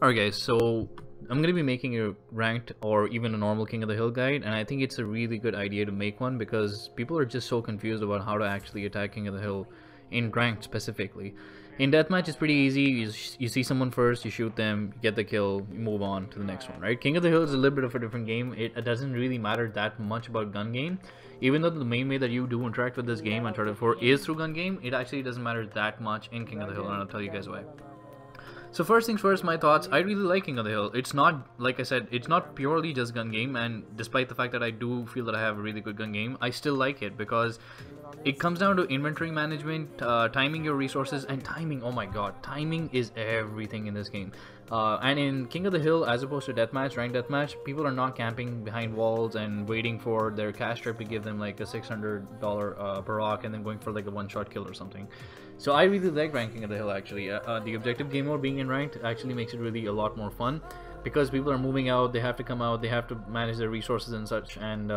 Alright guys, so I'm going to be making a ranked or even a normal King of the Hill guide, and I think it's a really good idea to make one because people are just so confused about how to actually attack King of the Hill in ranked specifically. In deathmatch it's pretty easy, you see someone first, you shoot them, you get the kill, you move on to the next one, right? King of the Hill is a little bit of a different game. It doesn't really matter that much about gun game. Even though the main way that you do interact with this game, Uncharted 4, is through gun game, it actually doesn't matter that much in King of the Hill, and I'll tell you guys why. So first things first, my thoughts. I really like King of the Hill. It's not, like I said, it's not purely just gun game, and despite the fact that I do feel that I have a really good gun game, I still like it because it comes down to inventory management, timing your resources, and timing. Oh my god, timing is everything in this game. And in King of the Hill, as opposed to deathmatch, ranked deathmatch, people are not camping behind walls and waiting for their cash trip to give them like a $600 per rock and then going for like a one-shot kill or something. So I really like ranking of the Hill actually. The objective game mode being in ranked actually makes it really a lot more fun because people are moving out, they have to come out, they have to manage their resources and such, and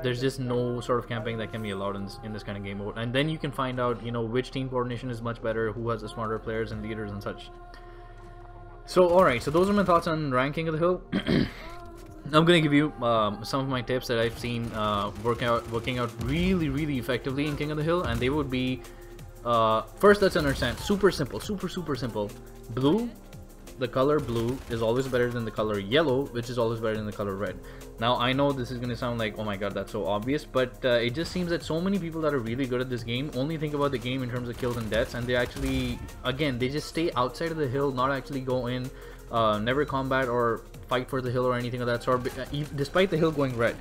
there's just no sort of camping that can be allowed in this kind of game mode. And then you can find out, you know, which team coordination is much better, who has the smarter players and leaders and such. So alright, so those are my thoughts on ranking of the Hill. I'm gonna give you some of my tips that I've seen working out really effectively in King of the Hill, and they would be first, let's understand, super simple. Blue, the color blue is always better than the color yellow, which is always better than the color red. Now I know this is gonna sound like, oh my god, that's so obvious, but it just seems that so many people that are really good at this game only think about the game in terms of kills and deaths, and they actually, again, they just stay outside of the hill, not actually go in, never combat or fight for the hill or anything of that sort, despite the hill going red.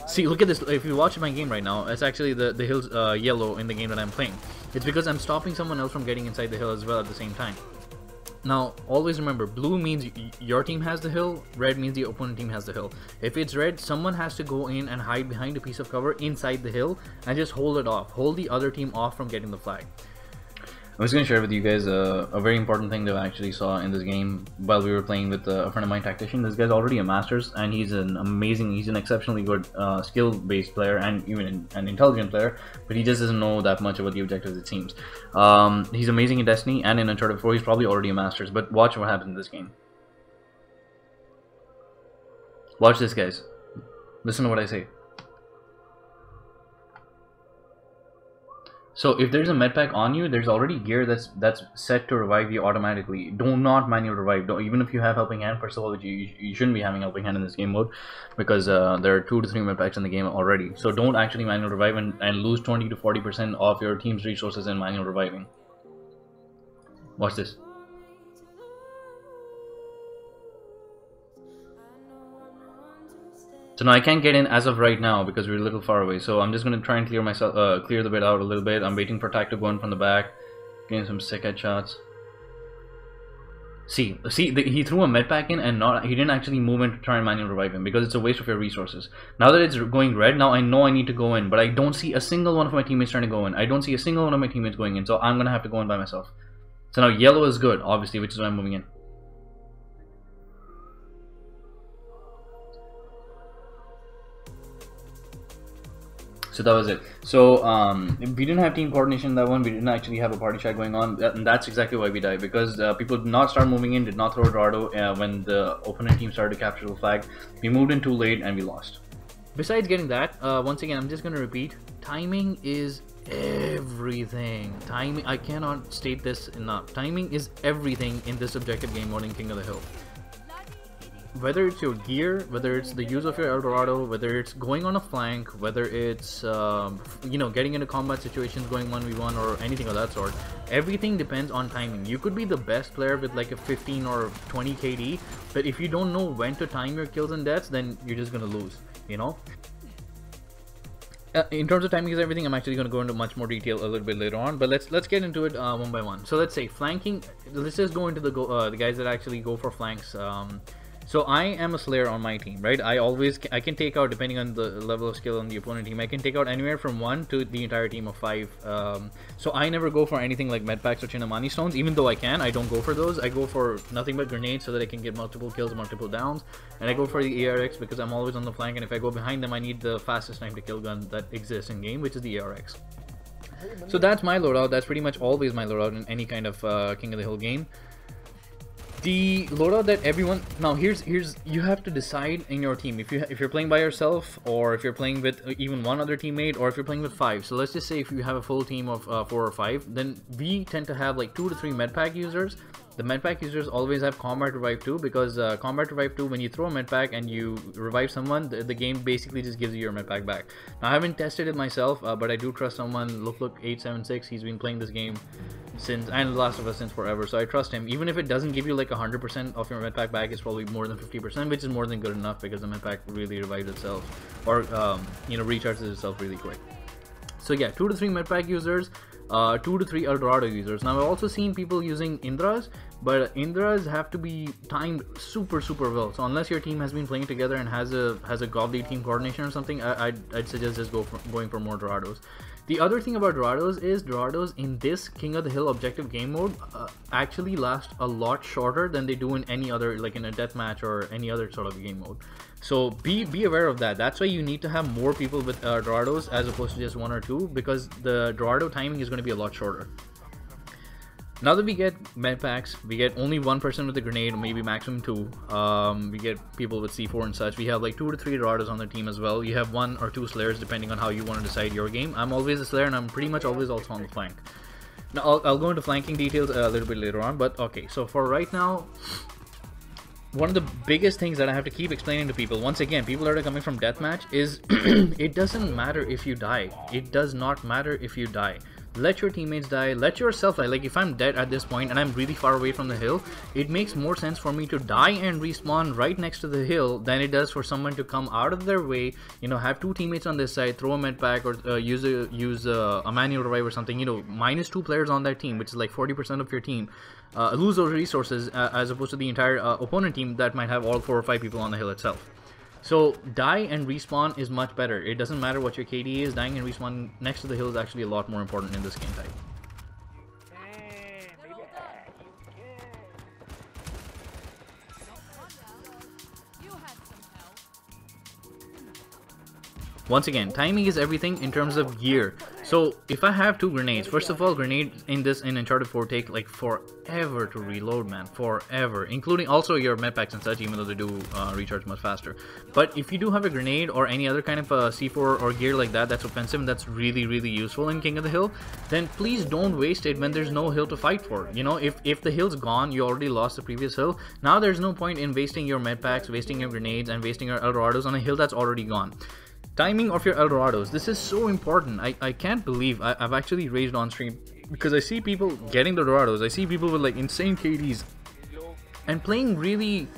See, look at this. If you watch my game right now, it's actually the hill's yellow in the game that I'm playing. It's because I'm stopping someone else from getting inside the hill as well at the same time. Now, always remember, blue means your team has the hill, red means the opponent team has the hill. If it's red, someone has to go in and hide behind a piece of cover inside the hill and just hold it off. Hold the other team off from getting the flag. I was going to share with you guys a very important thing that I actually saw in this game while we were playing with a friend of mine, Tactician. This guy's already a Masters, and he's an exceptionally good skill-based player and even an intelligent player, but he just doesn't know that much about the objectives, it seems. He's amazing in Destiny and in Uncharted 4. He's probably already a Masters, but watch what happens in this game. Watch this, guys. Listen to what I say. So if there's a medpack on you, there's already gear that's set to revive you automatically. Do not manual revive. Even if you have helping hand, first of all, you shouldn't be having helping hand in this game mode because there are 2 to 3 medpacks in the game already. So don't actually manual revive and lose 20 to 40% of your team's resources in manual reviving. Watch this. So now I can't get in as of right now because we're a little far away. So I'm just gonna try and clear the bit out a little bit. I'm waiting for Tac to go in from the back, getting some sick headshots. See, he threw a medpack in and he didn't actually move in to try and manual revive him because it's a waste of your resources. Now that it's going red, now I know I need to go in, but I don't see a single one of my teammates trying to go in. I don't see a single one of my teammates going in, so I'm gonna have to go in by myself. So now yellow is good, obviously, which is why I'm moving in. So that was it. So we didn't have team coordination in that one. We didn't actually have a party chat going on, and that's exactly why we died, because people did not start moving in, did not throw Dorado when the opponent team started to capture the flag. We moved in too late and we lost. Besides getting that, once again, I'm just going to repeat, timing is everything. Timing, I cannot state this enough. Timing is everything in this objective game mode in King of the Hill. Whether it's your gear, whether it's the use of your El Dorado, whether it's going on a flank, whether it's you know, getting into combat situations, going 1v1 or anything of that sort, everything depends on timing. You could be the best player with like a 15 or 20 KD, but if you don't know when to time your kills and deaths, then you're just gonna lose, you know. In terms of timing is everything, I'm actually going to go into much more detail a little bit later on, but let's get into it one by one. So let's say flanking. Let's just go into the guys that actually go for flanks. So I am a Slayer on my team, right? I can take out, depending on the level of skill on the opponent team, I can take out anywhere from 1 to the entire team of 5. So I never go for anything like medpacks or Chinamani stones, even though I don't go for those. I go for nothing but grenades so that I can get multiple kills, multiple downs. And I go for the ARX because I'm always on the flank, and if I go behind them, I need the fastest time to kill gun that exists in game, which is the ARX. So that's my loadout. That's pretty much always my loadout in any kind of King of the Hill game. The loadout that everyone now here's you have to decide in your team if you're playing by yourself, or if you're playing with even one other teammate, or if you're playing with 5. So let's just say if you have a full team of 4 or 5, then we tend to have like 2 to 3 medpack users. The medpack users always have combat revive too, because combat revive 2, when you throw a medpack and you revive someone, the game basically just gives you your medpack back. Now I haven't tested it myself, but I do trust someone. Look 876, he's been playing this game since, and Last of Us since forever, so I trust him. Even if it doesn't give you like 100% of your medpack back, it's probably more than 50%, which is more than good enough, because the medpack really revives itself, or you know, recharges itself really quick. So yeah, 2 to 3 medpack users, 2 to 3 Eldorado users. Now I've also seen people using Indras, but Indras have to be timed super well. So unless your team has been playing together and has a godly team coordination or something, I'd suggest just going for more Dorados. The other thing about Dorados is Dorados in this King of the Hill objective game mode actually last a lot shorter than they do in any other, like in a deathmatch or any other sort of game mode. So be aware of that. That's why you need to have more people with Dorados as opposed to just 1 or 2, because the Dorado timing is going to be a lot shorter. Now that we get med packs, we get only 1 person with a grenade, maybe maximum 2. We get people with C4 and such. We have like 2 to 3 Dorados on the team as well. You have 1 or 2 Slayers depending on how you want to decide your game. I'm always a Slayer, and I'm pretty much always also on the flank. Now I'll go into flanking details a little bit later on, but okay, so for right now, one of the biggest things that I have to keep explaining to people, once again, people that are coming from deathmatch, is it doesn't matter if you die. It does not matter if you die. Let your teammates die, let yourself die. Like if I'm dead at this point and I'm really far away from the hill, it makes more sense for me to die and respawn right next to the hill than it does for someone to come out of their way, you know, have 2 teammates on this side, throw a med pack, or use a manual revive or something, you know, minus 2 players on that team, which is like 40% of your team, lose those resources as opposed to the entire opponent team that might have all 4 or 5 people on the hill itself. So die and respawn is much better. It doesn't matter what your KD is, dying and respawn next to the hill is actually a lot more important in this game type. Once again, timing is everything in terms of gear. So if I have 2 grenades, first of all, grenades in Uncharted 4 take like forever to reload, man, forever, including also your medpacks and such, even though they do recharge much faster. But if you do have a grenade or any other kind of C4 or gear like that that's offensive and that's really useful in King of the Hill, then please don't waste it when there's no hill to fight for. You know, if the hill's gone, you already lost the previous hill. Now there's no point in wasting your medpacks, wasting your grenades, and wasting your Eldorados on a hill that's already gone. Timing of your Eldorados, this is so important. I can't believe I've actually raged on stream because I see people getting the Dorados. I see people with like insane KDs and playing really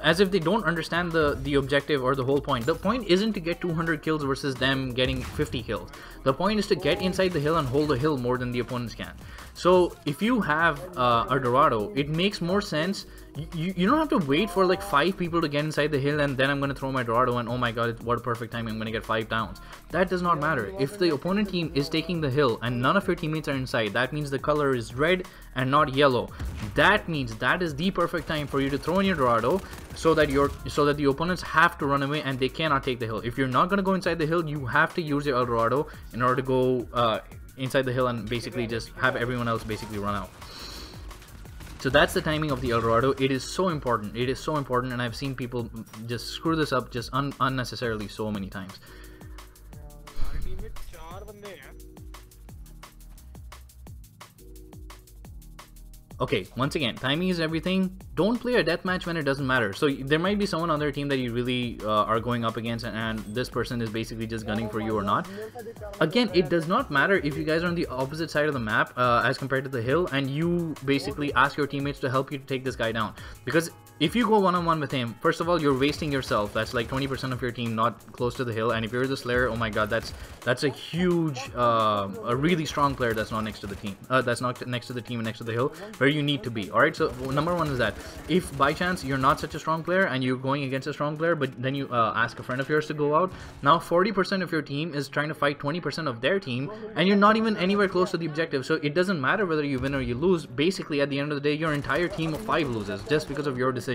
as if they don't understand the objective or the whole point. The point isn't to get 200 kills versus them getting 50 kills. The point is to get inside the hill and hold the hill more than the opponents can. So if you have a Dorado, it makes more sense. You don't have to wait for like 5 people to get inside the hill and then I'm going to throw my Dorado and oh my god, what a perfect time, I'm going to get 5 downs. That does not matter. If the opponent team is taking the hill and none of your teammates are inside, that means the color is red and not yellow. That means that is the perfect time for you to throw in your Dorado so that the opponents have to run away and they cannot take the hill. If you're not going to go inside the hill, you have to use your Eldorado in order to go inside the hill and basically just have everyone else basically run out. So that's the timing of the Eldorado. It is so important. It is so important, and I've seen people just screw this up just unnecessarily so many times. Okay, once again, timing is everything. Don't play a deathmatch when it doesn't matter. So there might be someone on their team that you really are going up against and this person is basically just gunning for you or not. Again, it does not matter if you guys are on the opposite side of the map as compared to the hill and you basically ask your teammates to help you to take this guy down. Because if you go one-on-one with him, first of all, you're wasting yourself. That's like 20% of your team not close to the hill. And if you're the Slayer, oh my god, that's a huge, a really strong player that's not next to the team. That's not next to the team and next to the hill, where you need to be. Alright, so number 1 is that. If by chance you're not such a strong player and you're going against a strong player, but then you ask a friend of yours to go out, now 40% of your team is trying to fight 20% of their team, and you're not even anywhere close to the objective. So it doesn't matter whether you win or you lose. Basically, at the end of the day, your entire team of 5 loses just because of your decisions.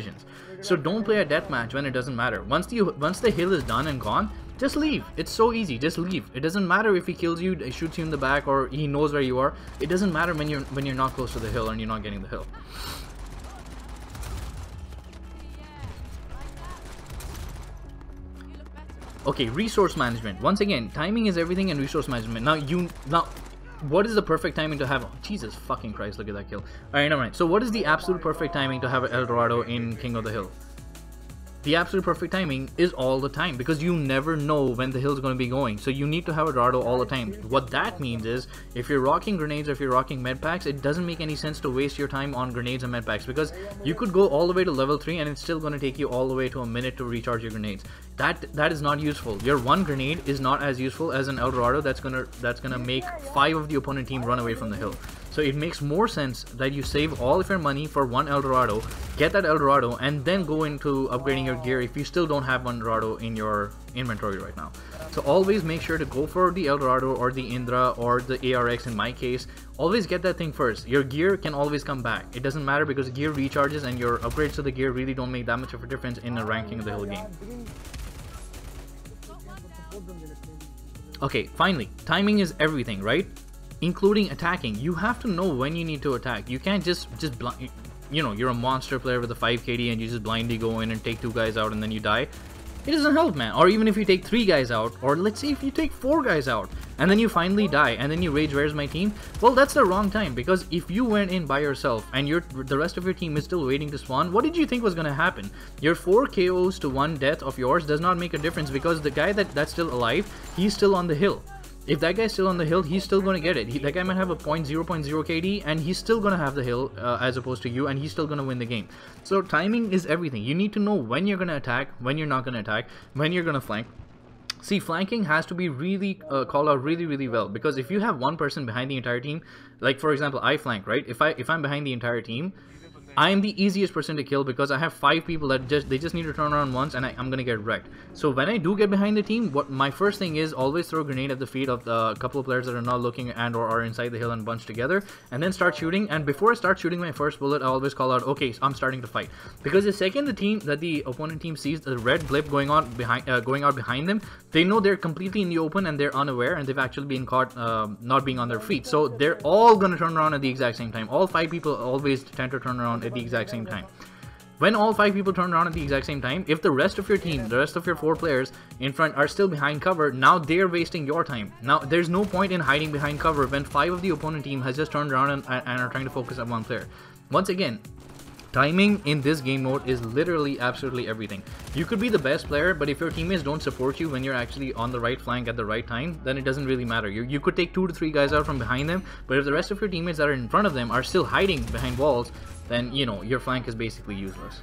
So don't play a deathmatch when it doesn't matter. Once the hill is done and gone, just leave. It's so easy. Just leave. It doesn't matter if he kills you, shoots you in the back, or he knows where you are. It doesn't matter when you're not close to the hill and you're not getting the hill. Okay, resource management. Once again, timing is everything and resource management. Now, what is the perfect timing to have? Oh, Jesus fucking Christ, look at that kill. Alright, nevermind. So what is the absolute perfect timing to have an El Dorado in King of the Hill? The absolute perfect timing is all the time, because you never know when the hill's going to be going. So you need to have a Dorado all the time. What that means is, if you're rocking grenades or if you're rocking med packs, it doesn't make any sense to waste your time on grenades and med packs, because you could go all the way to level 3 and it's still going to take you all the way to a minute to recharge your grenades. That is not useful. Your one grenade is not as useful as an El Dorado that's gonna make 5 of the opponent team run away from the hill. So it makes more sense that you save all of your money for one El Dorado, get that El Dorado, and then go into upgrading your gear if you still don't have one Dorado in your inventory right now. So always make sure to go for the El Dorado or the Indra or the ARX in my case. Always get that thing first. Your gear can always come back. It doesn't matter, because gear recharges and your upgrades to the gear really don't make that much of a difference in a ranking of the hill game. Okay, finally, timing is everything, right? Including attacking. You have to know when you need to attack. You can't just you know, you're a monster player with a 5 KD and you just blindly go in and take 2 guys out and then you die. It doesn't help, man. Or even if you take 3 guys out, or let's say if you take 4 guys out and then you finally die and then you rage, where's my team? Well, that's the wrong time, because if you went in by yourself and the rest of your team is still waiting to spawn, what did you think was going to happen? Your 4 KOs to 1 death of yours does not make a difference, because the guy that's still alive, he's still on the hill. If that guy's still on the hill, he's still going to get it. That guy might have a 0.0 KD and he's still going to have the hill as opposed to you, and he's still going to win the game. So timing is everything. You need to know when you're going to attack, when you're not going to attack, when you're going to flank. See, flanking has to be really called out really well, because if you have one person behind the entire team, like for example, I flank, right? If I'm behind the entire team, I am the easiest person to kill, because I have 5 people that they just need to turn around once and I'm gonna get wrecked. So when I do get behind the team, what my first thing is, always throw a grenade at the feet of the couple of players that are not looking and or are inside the hill and bunch together, and then start shooting. And before I start shooting my first bullet, I always call out, okay, I'm starting to fight. Because the second the opponent team sees the red blip going out behind them, they know they're completely in the open and they're unaware, and they've actually been caught not being on their feet. So they're all gonna turn around at the exact same time. All 5 people always tend to turn around at the exact same time. When all 5 people turn around at the exact same time, if the rest of your team, the rest of your 4 players in front are still behind cover, now they're wasting your time. Now there's no point in hiding behind cover when 5 of the opponent team has just turned around and are trying to focus on one player. Once again, timing in this game mode is literally absolutely everything. You could be the best player, but if your teammates don't support you when you're actually on the right flank at the right time, then it doesn't really matter. You could take 2 to 3 guys out from behind them, but if the rest of your teammates that are in front of them are still hiding behind walls, then, you know, your flank is basically useless.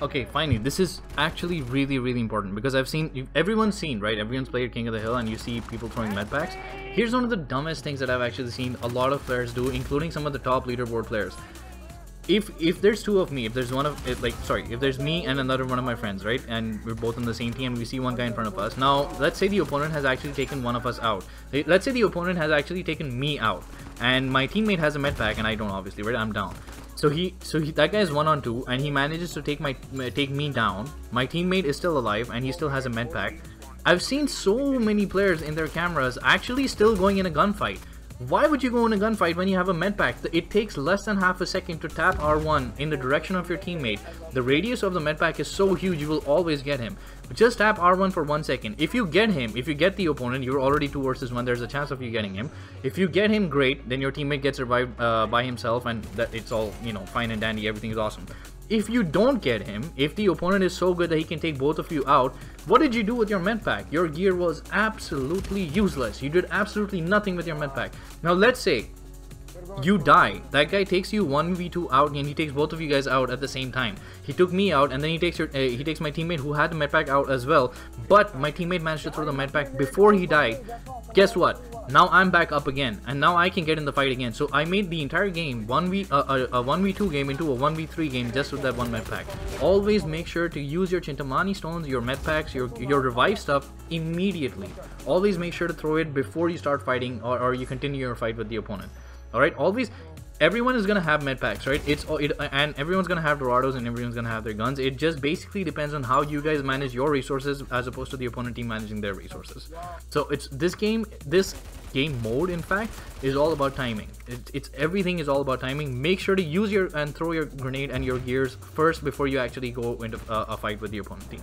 Okay, finally, this is actually really important, because everyone's seen, right? Everyone's played King of the Hill and you see people throwing medpacks. Here's one of the dumbest things that I've actually seen a lot of players do, including some of the top leaderboard players. If there's 2 of me, if there's if there's me and another one of my friends, right, and we're both on the same team, and we see one guy in front of us. Now let's say the opponent has actually taken one of us out. Let's say the opponent has actually taken me out, and my teammate has a med pack and I don't, obviously, right? I'm down. So that guy is 1-on-2 and he manages to take me down. My teammate is still alive and he still has a med pack. I've seen so many players in their cameras actually still going in a gunfight. Why would you go in a gunfight when you have a med pack? It takes less than half a second to tap R1 in the direction of your teammate. The radius of the med pack is so huge, you will always get him. Just tap R1 for 1 second. If you get him, if you get the opponent, you're already 2 versus 1. There's a chance of you getting him. If you get him, great. Then your teammate gets revived by himself, and that it's all, you know, fine and dandy. Everything is awesome. If you don't get him, if the opponent is so good that he can take both of you out, what did you do with your med pack? Your gear was absolutely useless. You did absolutely nothing with your med pack. Now let's say you die. That guy takes you 1v2 out and he takes both of you guys out at the same time. He took me out and then he takes my teammate who had the med pack out as well, but my teammate managed to throw the med pack before he died. Guess what? Now I'm back up again and now I can get in the fight again. So I made the entire game a 1v2 game into a 1v3 game just with that one med pack. Always make sure to use your Chintamani stones, your med packs, your revive stuff immediately. Always make sure to throw it before you start fighting or you continue your fight with the opponent. Alright, always, everyone is gonna have med packs, right? And everyone's gonna have Dorados and everyone's gonna have their guns. It just basically depends on how you guys manage your resources as opposed to the opponent team managing their resources. So it's this game mode, in fact, is all about timing. Everything is all about timing. Make sure to use and throw your grenade and your gears first before you actually go into a fight with the opponent team.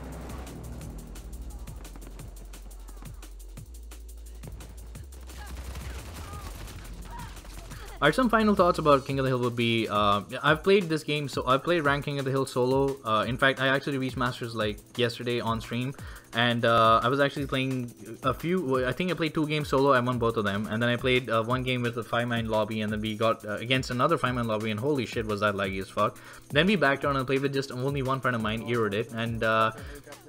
Alright, some final thoughts about King of the Hill would be, I've played this game, so I've played Ranked King of the Hill solo. In fact, I actually reached Masters like yesterday on stream, and I was actually playing a few, I think I played 2 games solo, I won both of them, and then I played 1 game with a 5-man lobby, and then we got against another 5-man lobby, and holy shit was that laggy as fuck. Then we backed down and played with just only one friend of mine, Erodit, and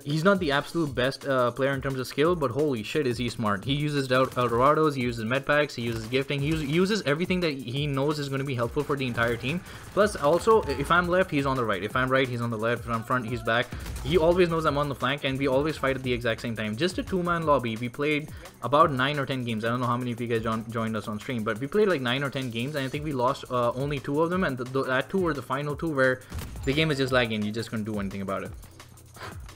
he's not the absolute best player in terms of skill, but holy shit is he smart. He uses Eldorados, he uses medpacks, he uses gifting, he uses everything that he knows is going to be helpful for the entire team. Plus also, if I'm left, he's on the right, if I'm right, he's on the left, if I'm front, he's back. He always knows I'm on the flank, and we always fight at the exact same time. Just a 2-man lobby. We played about 9 or 10 games. I don't know how many of you guys joined us on stream, but we played like 9 or 10 games, and I think we lost only 2 of them, and that 2 were the final 2 where the game is just lagging. You just couldn't do anything about it.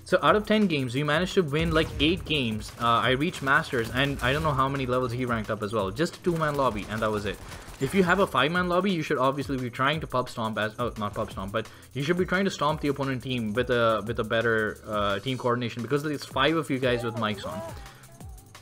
So out of 10 games, we managed to win like 8 games. I reached Masters, and I don't know how many levels he ranked up as well. Just a 2-man lobby, and that was it. If you have a 5-man lobby, you should obviously be trying to pub stomp not pub stomp, but you should be trying to stomp the opponent team with a better team coordination, because there's 5 of you guys with mics on.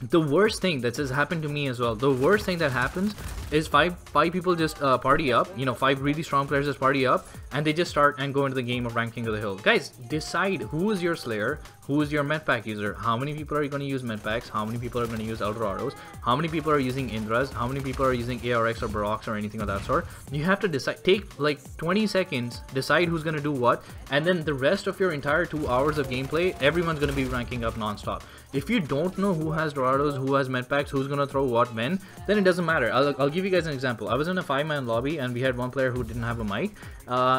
The worst thing that has happened to me as well, the worst thing that happens is five people just party up, you know, 5 really strong players just party up, and they just start and go into the game of Ranking of the Hill. Guys, decide who is your Slayer, who is your medpack user, how many people are going to use medpacks, how many people are going to use Eldorados, how many people are using Indras, how many people are using ARX or Barox or anything of that sort. You have to decide, take like 20 seconds, decide who's going to do what, and then the rest of your entire 2 hours of gameplay, everyone's going to be ranking up non-stop. If you don't know who has Dorados, who has medpacks, who's gonna throw what when, then it doesn't matter. I'll give you guys an example. I was in a 5-man lobby, and we had one player who didn't have a mic.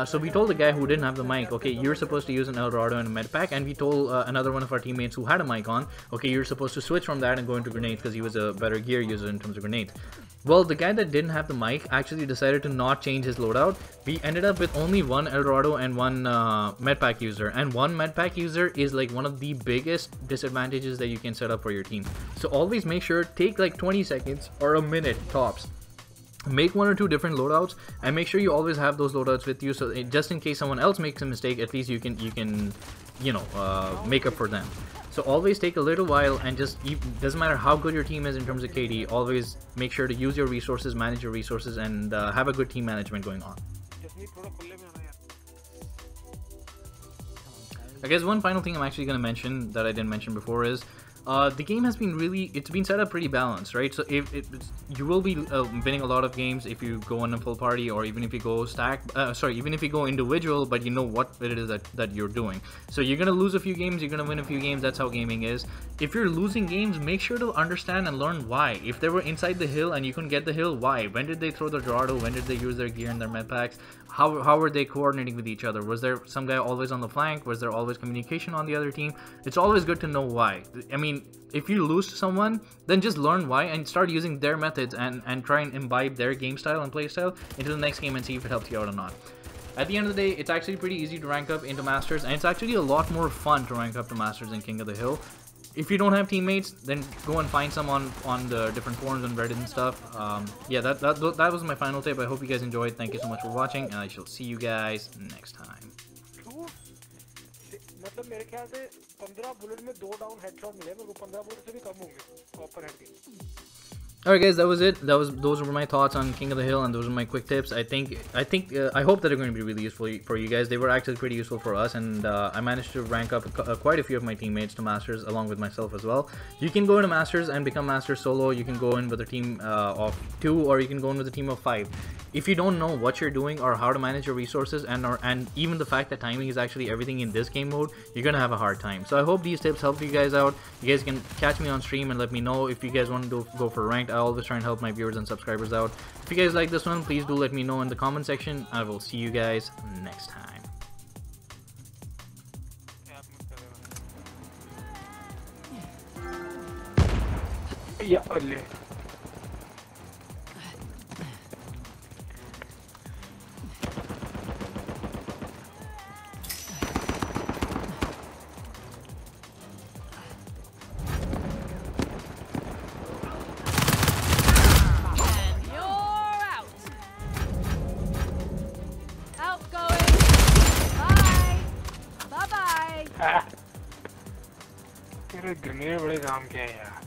So we told the guy who didn't have the mic, okay, you're supposed to use an Eldorado and a medpack, and we told another one of our teammates who had a mic on, okay, you're supposed to switch from that and go into grenades, because he was a better gear user in terms of grenades. Well, the guy that didn't have the mic actually decided to not change his loadout. We ended up with only 1 Eldorado and 1 medpack user, and 1 medpack user is like one of the biggest disadvantages that you can set up for your team. So always make sure, take like 20 seconds or a minute tops, make 1 or 2 different loadouts, and make sure you always have those loadouts with you, so just in case someone else makes a mistake, at least you can you know, make up for them. So always take a little while, and just, doesn't matter how good your team is in terms of KD, always make sure to use your resources, manage your resources, and have a good team management going on. I guess one final thing I'm actually going to mention that I didn't mention before is the game has been it's been set up pretty balanced, right? So if you will be winning a lot of games if you go on a full party, or even if you go even if you go individual, but you know what it is that you're doing. So you're gonna lose a few games, you're gonna win a few games. That's how gaming is. If you're losing games, make sure to understand and learn why. If they were inside the hill and you couldn't get the hill, why? When did they throw the Dorado? When did they use their gear and their medpacks? How were they coordinating with each other? Was there some guy always on the flank? Was there always communication on the other team? It's always good to know why. I mean, if you lose to someone, then just learn why and start using their methods and try and imbibe their game style and play style into the next game and see if it helps you out or not. At the end of the day, it's actually pretty easy to rank up into Masters, and it's actually a lot more fun to rank up to Masters than King of the Hill. If you don't have teammates, then go and find some on the different forums and Reddit and stuff. Yeah, that was my final tip. I hope you guys enjoyed. Thank you so much for watching, and I shall see you guys next time. मतलब मेरे ख्याल से 15 bullet में 2 down headshot मिले मेरे को 15 bullet से भी कम होंगे कॉपरहेड के. Alright guys, that was it. Those were my thoughts on King of the Hill, and those are my quick tips. I hope that they're going to be really useful for you guys. They were actually pretty useful for us, and I managed to rank up quite a few of my teammates to Masters along with myself as well. You can go into Masters and become Masters solo. You can go in with a team of 2, or you can go in with a team of 5. If you don't know what you're doing or how to manage your resources, and even the fact that timing is actually everything in this game mode, you're gonna have a hard time. So I hope these tips help you guys out. You guys can catch me on stream and let me know if you guys want to go for ranked. I always try and help my viewers and subscribers out. If you guys like this one, please do let me know in the comment section. I will see you guys next time. Yeah, तेरे grenade बड़े काम के हैं यार.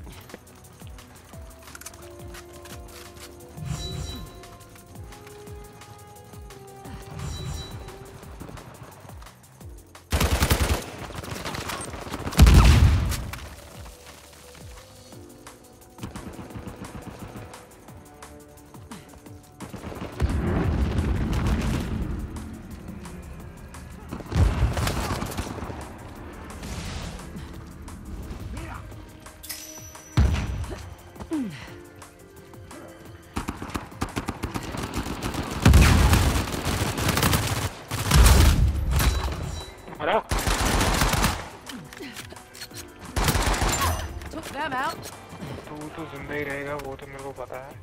मरा Took them out. तू तो जिंदा ही रहेगा वो तो मेरे को पता है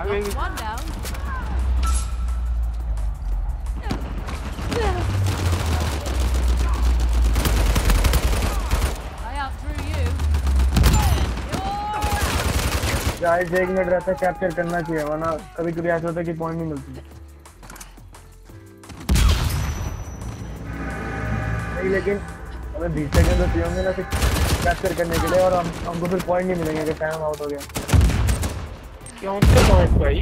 Knocked one down. I outthrew you. Guys 1 minute रहता है कैप्चर करना चाहिए वरना कभी कभी ऐसा होता है कि पॉइंट नहीं मिलती नहीं लेकिन हमें 20 सेकंड तो चाहिए होंगे ना फिर कैप्चर करने के लिए और हमको फिर पॉइंट नहीं मिलेंगे कि टाइम आउट हो गया क्यों से पॉइंट भाई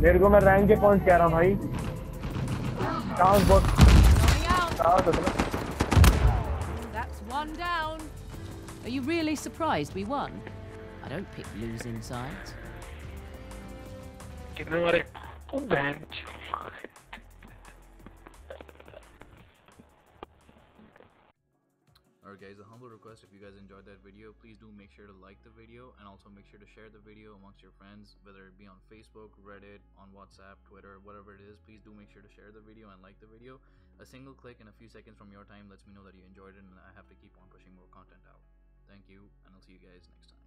मेरे को मैं रैंक के पॉइंट कह रहा हूँ भाई चांस बहुत चांस होता है That's one down. Are you really surprised we won? I don't pick losing sides. कितने मारे bench Alright guys, a humble request, if you guys enjoyed that video, please do make sure to like the video and also make sure to share the video amongst your friends, whether it be on Facebook, Reddit, on WhatsApp, Twitter, whatever it is. Please do make sure to share the video and like the video. A single click and a few seconds from your time lets me know that you enjoyed it and I have to keep on pushing more content out. Thank you, and I'll see you guys next time.